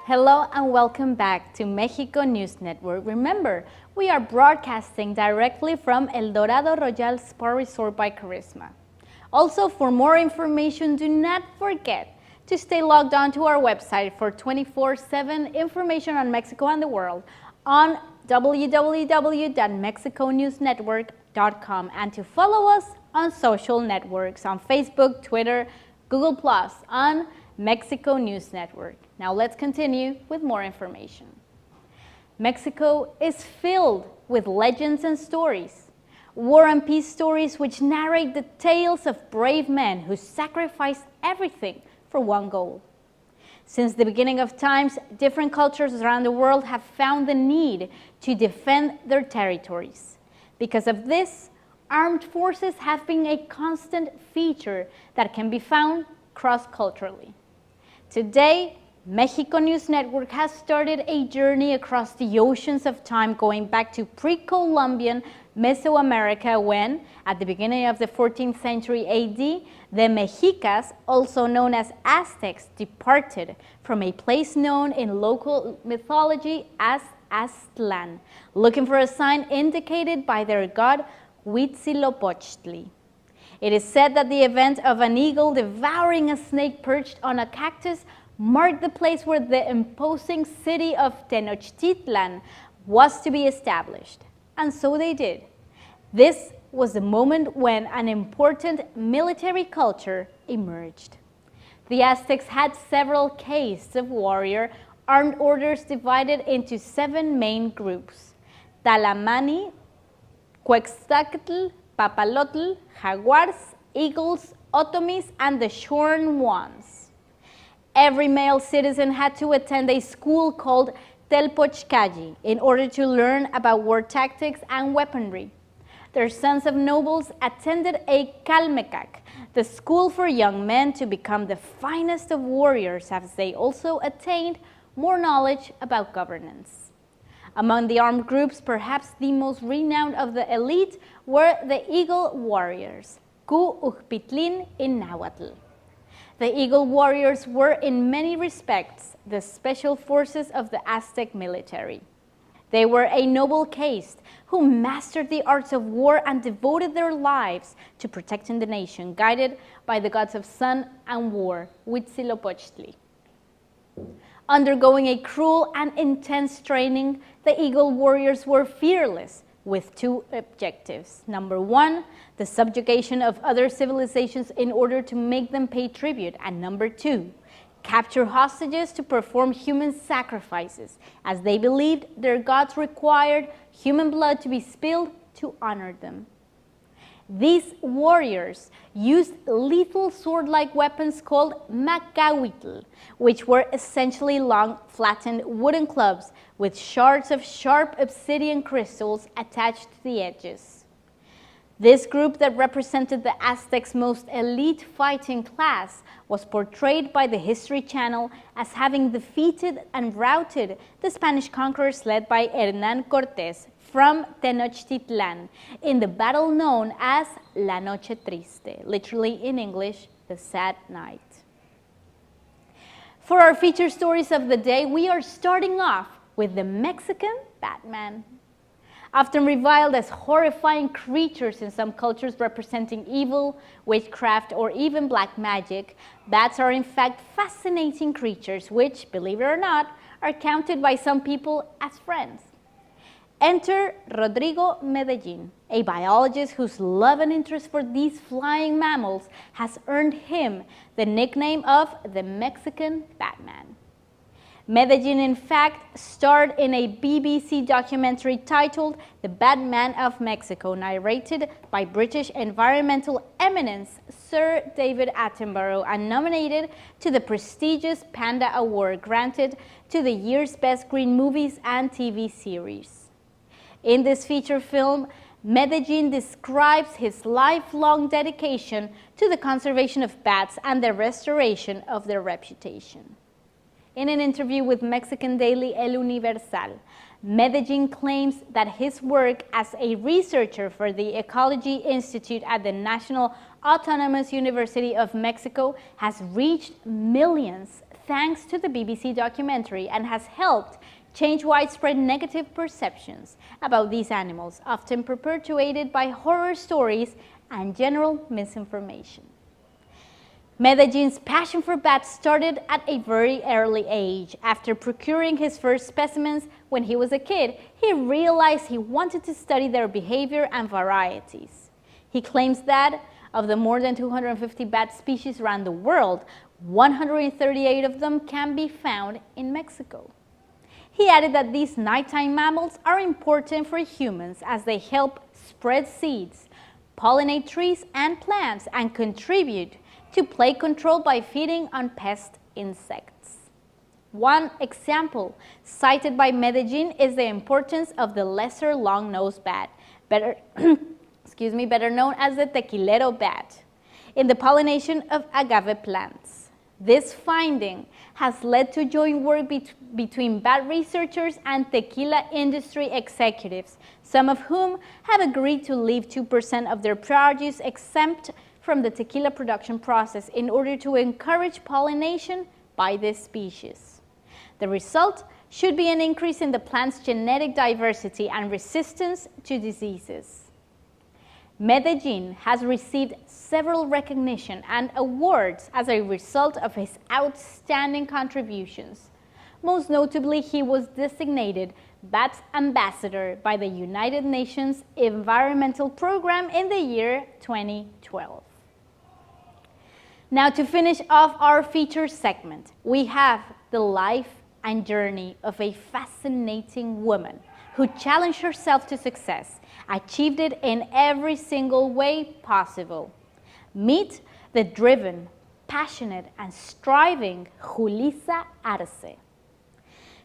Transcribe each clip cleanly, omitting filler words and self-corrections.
Hello and welcome back to Mexico News Network. Remember, we are broadcasting directly from El Dorado Royal Spa Resort by Charisma. Also, for more information, do not forget to stay logged on to our website for 24/7 information on Mexico and the world on www.mexiconewsnetwork.com and to follow us on social networks on Facebook, Twitter, Google+, on Mexico News Network. Now let's continue with more information. Mexico is filled with legends and stories, war and peace stories which narrate the tales of brave men who sacrificed everything for one goal. Since the beginning of times, different cultures around the world have found the need to defend their territories. Because of this, armed forces have been a constant feature that can be found cross-culturally. Today, Mexico News Network has started a journey across the oceans of time going back to pre-Columbian Mesoamerica when, at the beginning of the 14th century AD, the Mexicas, also known as Aztecs, departed from a place known in local mythology as Aztlan, looking for a sign indicated by their god Huitzilopochtli. It is said that the event of an eagle devouring a snake perched on a cactus marked the place where the imposing city of Tenochtitlan was to be established. And so they did. This was the moment when an important military culture emerged. The Aztecs had several castes of warrior armed orders divided into 7 main groups: Talamani, Quetzalcoatl, Papalotl, Jaguars, Eagles, Otomis, and the Shorn Ones. Every male citizen had to attend a school called Telpochcayi in order to learn about war tactics and weaponry. Their sons of nobles attended a Calmecac, the school for young men to become the finest of warriors, as they also attained more knowledge about governance. Among the armed groups, perhaps the most renowned of the elite were the Eagle Warriors, Cu-Ujpitlin in Nahuatl. The Eagle Warriors were in many respects the special forces of the Aztec military. They were a noble caste who mastered the arts of war and devoted their lives to protecting the nation, guided by the gods of sun and war, Huitzilopochtli. Undergoing a cruel and intense training, the Eagle Warriors were fearless with 2 objectives. Number 1, the subjugation of other civilizations in order to make them pay tribute. And number 2, capture hostages to perform human sacrifices, as they believed their gods required human blood to be spilled to honor them. These warriors used lethal sword-like weapons called macahuitl, which were essentially long, flattened wooden clubs with shards of sharp obsidian crystals attached to the edges. This group that represented the Aztecs' most elite fighting class was portrayed by the History Channel as having defeated and routed the Spanish conquerors led by Hernán Cortés from Tenochtitlan in the battle known as La Noche Triste, literally in English, the sad night. For our feature stories of the day, we are starting off with the Mexican Batman. Often reviled as horrifying creatures in some cultures representing evil, witchcraft, or even black magic, bats are in fact fascinating creatures which, believe it or not, are counted by some people as friends. Enter Rodrigo Medellin, a biologist whose love and interest for these flying mammals has earned him the nickname of the Mexican Batman. Medellin, in fact, starred in a BBC documentary titled The Batman of Mexico, narrated by British environmental eminence Sir David Attenborough and nominated to the prestigious Panda Award granted to the year's best green movies and TV series. In this feature film, Medellin describes his lifelong dedication to the conservation of bats and the restoration of their reputation. In an interview with Mexican daily El Universal, Medellin claims that his work as a researcher for the Ecology Institute at the National Autonomous University of Mexico has reached millions thanks to the BBC documentary and has helped change widespread negative perceptions about these animals, often perpetuated by horror stories and general misinformation. Medellin's passion for bats started at a very early age. After procuring his first specimens when he was a kid, he realized he wanted to study their behavior and varieties. He claims that of the more than 250 bat species around the world, 138 of them can be found in Mexico. He added that these nighttime mammals are important for humans as they help spread seeds, pollinate trees and plants, and contribute to plague control by feeding on pest insects. One example cited by Medellin is the importance of the lesser long-nosed bat, better known as the tequilero bat, in the pollination of agave plants. This finding has led to joint work between bat researchers and tequila industry executives, some of whom have agreed to leave 2% of their produce exempt from the tequila production process in order to encourage pollination by this species. The result should be an increase in the plant's genetic diversity and resistance to diseases. Medellin has received several recognition and awards as a result of his outstanding contributions. Most notably, he was designated Bat Ambassador by the United Nations Environmental Program in the year 2012. Now, to finish off our feature segment, we have the life and journey of a fascinating woman who challenged herself to success, achieved it in every single way possible. Meet the driven, passionate, and striving Julissa Arce.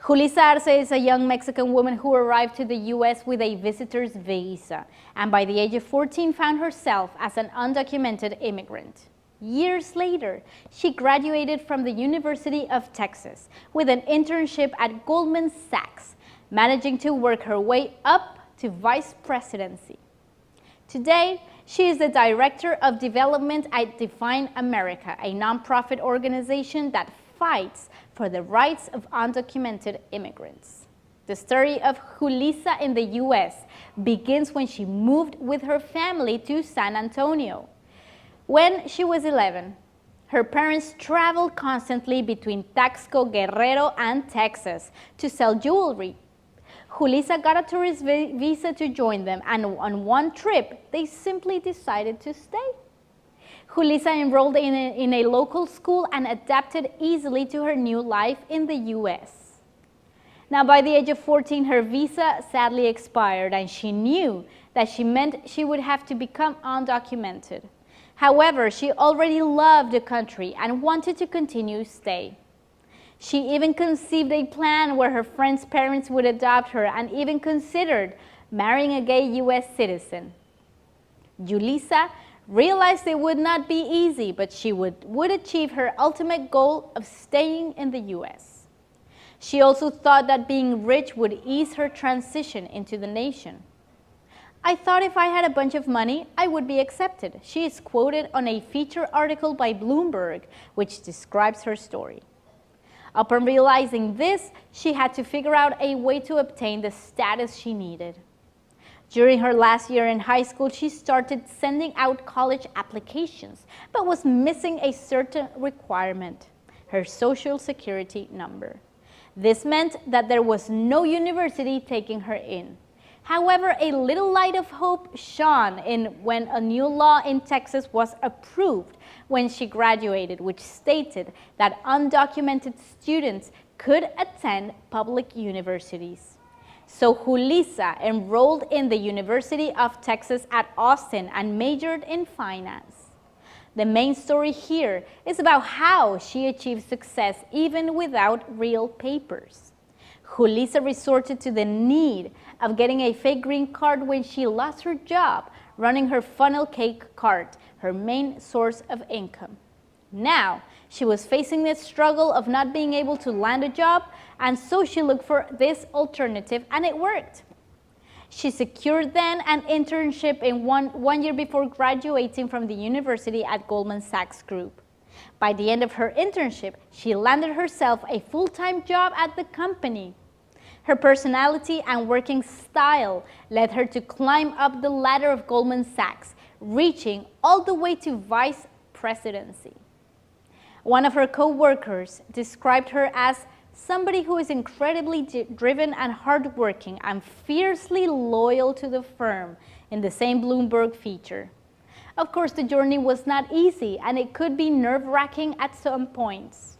Julissa Arce is a young Mexican woman who arrived to the U.S. with a visitor's visa, and by the age of 14 found herself as an undocumented immigrant. Years later, she graduated from the University of Texas with an internship at Goldman Sachs, managing to work her way up to vice presidency. Today, she is the Director of Development at Define America, a nonprofit organization that fights for the rights of undocumented immigrants. The story of Julissa in the U.S. begins when she moved with her family to San Antonio. When she was 11, her parents traveled constantly between Taxco, Guerrero, and Texas to sell jewelry. Julissa got a tourist visa to join them, and on one trip, they simply decided to stay. Julissa enrolled in a local school and adapted easily to her new life in the U.S. Now, by the age of 14, her visa sadly expired, and she knew that she meant she would have to become undocumented. However, she already loved the country and wanted to continue to stay. She even conceived a plan where her friend's parents would adopt her and even considered marrying a gay U.S. citizen. Julissa realized it would not be easy, but she would achieve her ultimate goal of staying in the U.S. She also thought that being rich would ease her transition into the nation. "I thought if I had a bunch of money, I would be accepted," she is quoted on a feature article by Bloomberg, which describes her story. Upon realizing this, she had to figure out a way to obtain the status she needed. During her last year in high school, she started sending out college applications, but was missing a certain requirement: her Social Security number. This meant that there was no university taking her in. However, a little light of hope shone when a new law in Texas was approved when she graduated, which stated that undocumented students could attend public universities. So Julissa enrolled in the University of Texas at Austin and majored in finance. The main story here is about how she achieved success even without real papers. Julissa resorted to the need of getting a fake green card when she lost her job running her funnel cake cart, her main source of income. Now, she was facing the struggle of not being able to land a job, and so she looked for this alternative, and it worked. She secured then an internship in one year before graduating from the university at Goldman Sachs Group. By the end of her internship, she landed herself a full-time job at the company. Her personality and working style led her to climb up the ladder of Goldman Sachs, reaching all the way to vice presidency. One of her co-workers described her as somebody who is incredibly driven and hardworking and fiercely loyal to the firm, in the same Bloomberg feature. Of course, the journey was not easy and it could be nerve-wracking at some points.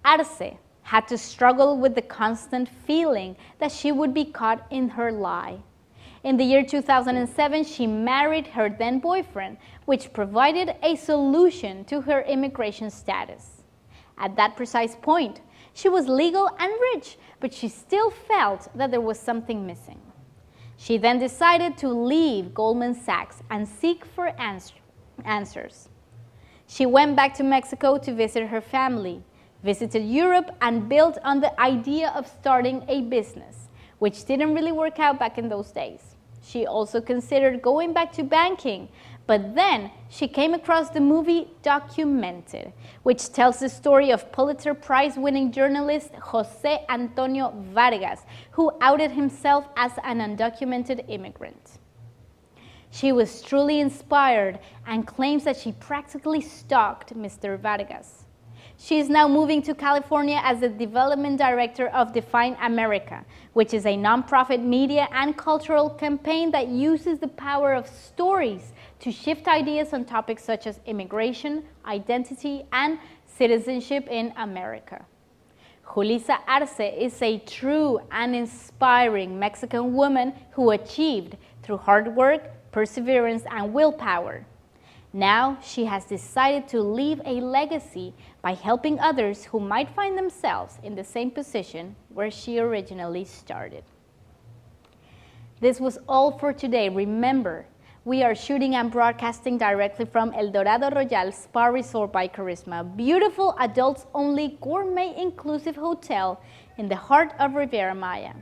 Arce had to struggle with the constant feeling that she would be caught in her lie. In the year 2007, she married her then boyfriend, which provided a solution to her immigration status. At that precise point, she was legal and rich, but she still felt that there was something missing. She then decided to leave Goldman Sachs and seek for answers. She went back to Mexico to visit her family, visited Europe, and built on the idea of starting a business, which didn't really work out back in those days. She also considered going back to banking, but then she came across the movie Documented, which tells the story of Pulitzer Prize-winning journalist José Antonio Vargas, who outed himself as an undocumented immigrant. She was truly inspired and claims that she practically stalked Mr. Vargas. She is now moving to California as the development director of Define America, which is a nonprofit media and cultural campaign that uses the power of stories to shift ideas on topics such as immigration, identity, and citizenship in America. Julissa Arce is a true and inspiring Mexican woman who achieved through hard work, perseverance, and willpower. Now she has decided to leave a legacy by helping others who might find themselves in the same position where she originally started. This was all for today. Remember, we are shooting and broadcasting directly from El Dorado Royal Spa Resort by Charisma, beautiful adults-only gourmet inclusive hotel in the heart of Riviera Maya.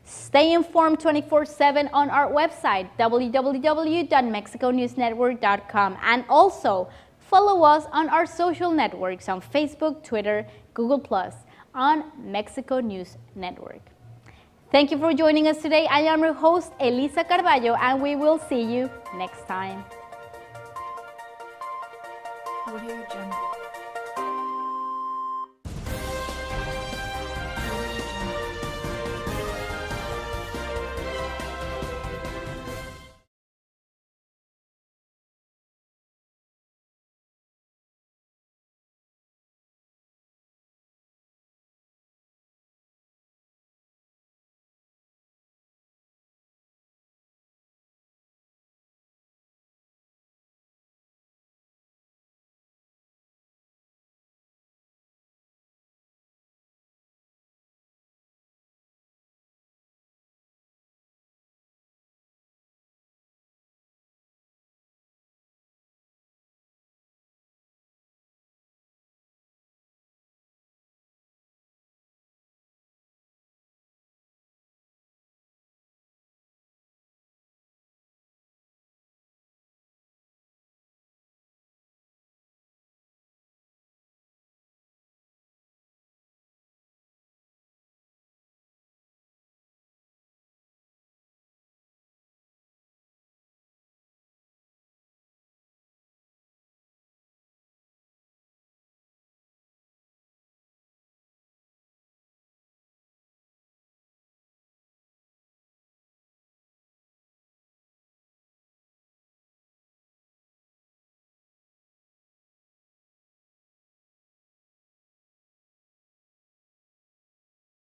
Stay informed 24/7 on our website, www.mexiconewsnetwork.com, and also follow us on our social networks on Facebook, Twitter, Google+, on Mexico News Network. Thank you for joining us today. I am your host, Elisa Carballo, and we will see you next time. Audio